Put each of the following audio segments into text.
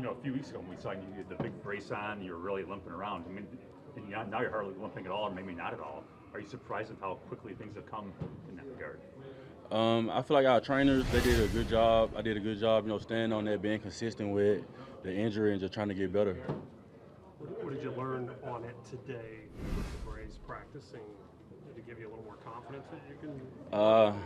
a few weeks ago when we saw you had the big brace on, you were really limping around. I mean, and now you're hardly limping at all, or maybe not at all. Are you surprised at how quickly things have come in that regard? I feel like our trainers, they did a good job. I did a good job, staying on that, being consistent with the injury and just trying to get better. What did you learn on it today with the brace practicing? Did it give you a little more confidence that you can?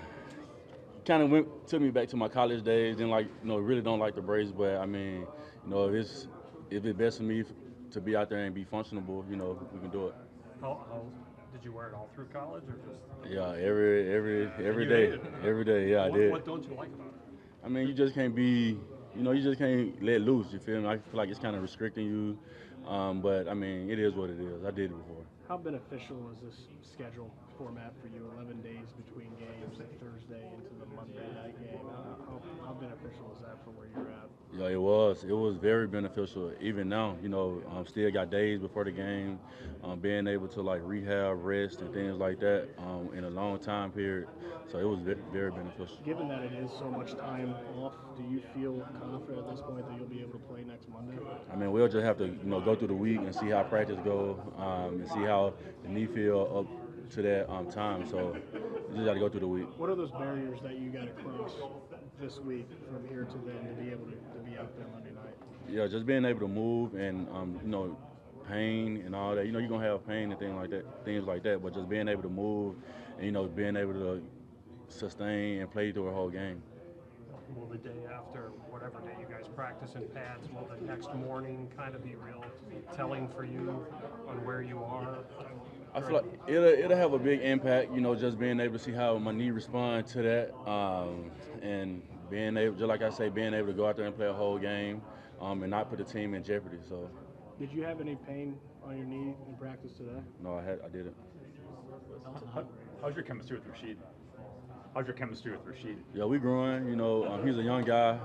Kind of took me back to my college days. And really don't like the brace, but I mean, if it's best for me to be out there and be functionable, we can do it. How did you wear it all through college or just? Yeah, every You day, hated it, huh? every day. Yeah, I What, did. what don't you like about it? I mean, you just can't be, you just can't let loose. You feel me? I feel like it's kind of restricting you. But I mean, it is what it is. I did it before. How beneficial is this schedule format for you? 11 days between games, Thursday into the Monday night game. How beneficial is that for where you're at? Yeah, it was. It was very beneficial. Even now, still got days before the game, being able to like rehab, rest, and things like that in a long time period. So it was very beneficial. Given that it is so much time off, do you feel confident at this point that you'll be able to play next Monday? I mean, we'll just have to, go through the week and see how practice go, and see how the knee feel up to that time. So we just got to go through the week. What are those barriers that you got to cross this week from here to then to be able to be out there Monday night? Yeah, just being able to move and pain and all that. You're gonna have pain and things like that. But just being able to move and being able to sustain and play through a whole game. Will the day after, whatever day you guys practice in pads, will the next morning kind of be real telling for you on where you are? I feel like it'll have a big impact, just being able to see how my knee respond to that, and being able, just like I say, being able to go out there and play a whole game, and not put the team in jeopardy. So, Did you have any pain on your knee in practice today? no, I didn't. How's your chemistry with Rashid? How's your chemistry with Rashid? Yeah, we growing. He's a young guy,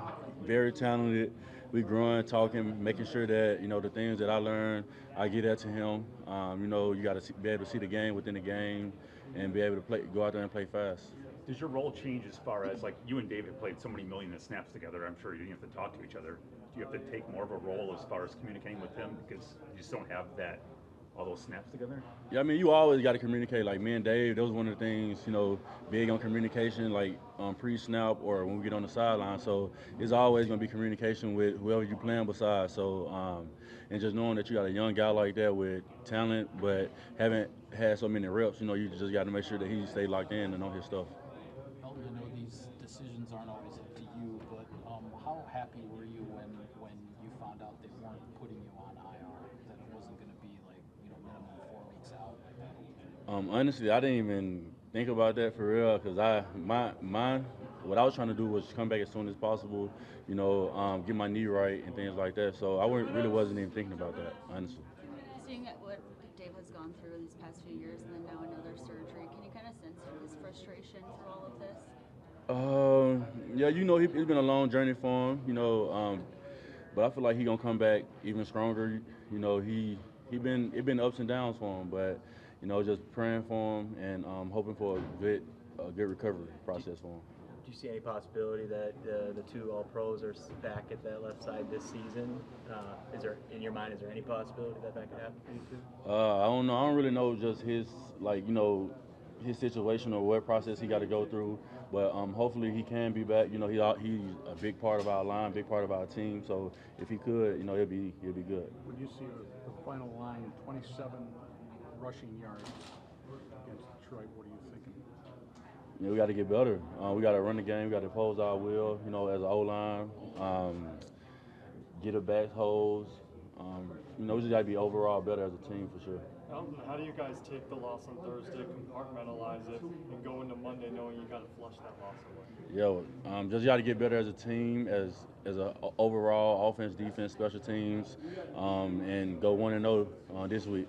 very talented. We growing, talking, making sure that the things that I learned, I get that to him. You got to be able to see the game within the game, and be able to go out there and play fast. Does your role change as far as like you and David played so many million of snaps together? I'm sure you didn't have to talk to each other. Do you have to take more of a role as far as communicating with him because you just don't have all those snaps together? Yeah, I mean, you always got to communicate. Like me and Dave, that was one of the things, big on communication, like pre-snap or when we get on the sideline. So it's always going to be communication with whoever you playing beside. So, and just knowing that you got a young guy like that with talent, but haven't had so many reps, you just got to make sure that he stay locked in and on his stuff. Elton, I know these decisions aren't always up to you, but how happy were you when you found out they weren't putting you on IR, that it wasn't going to be like minimum 4 weeks out? Honestly, I didn't even think about that for real because what I was trying to do was come back as soon as possible, get my knee right and things like that. So really wasn't even thinking about that, honestly. Seeing what Dave has gone through these past few years and then now another surgery, can you kind of sense his frustration through all of this? Yeah, it's been a long journey for him, but I feel like he's gonna come back even stronger. It been ups and downs for him, but just praying for him and hoping for a good recovery process for him. Do you see any possibility that the two All Pros are back at that left side this season? In your mind, is there any possibility that could happen for you two? I don't know. I don't really know just his his situation or what process he got to go through. But hopefully he can be back. He's a big part of our line, big part of our team. So if he could, he'll be good. When you see the final line, 27 rushing yards against Detroit, what are you thinking? We got to get better. We got to run the game. We got to oppose our will, as an O-line. Get a back holes. We just got to be overall better as a team for sure. How do you guys take the loss on Thursday, compartmentalize it, and go into Monday knowing you got to flush that loss away? Just got to get better as a team, as a overall offense, defense, special teams, and go 1-0 this week.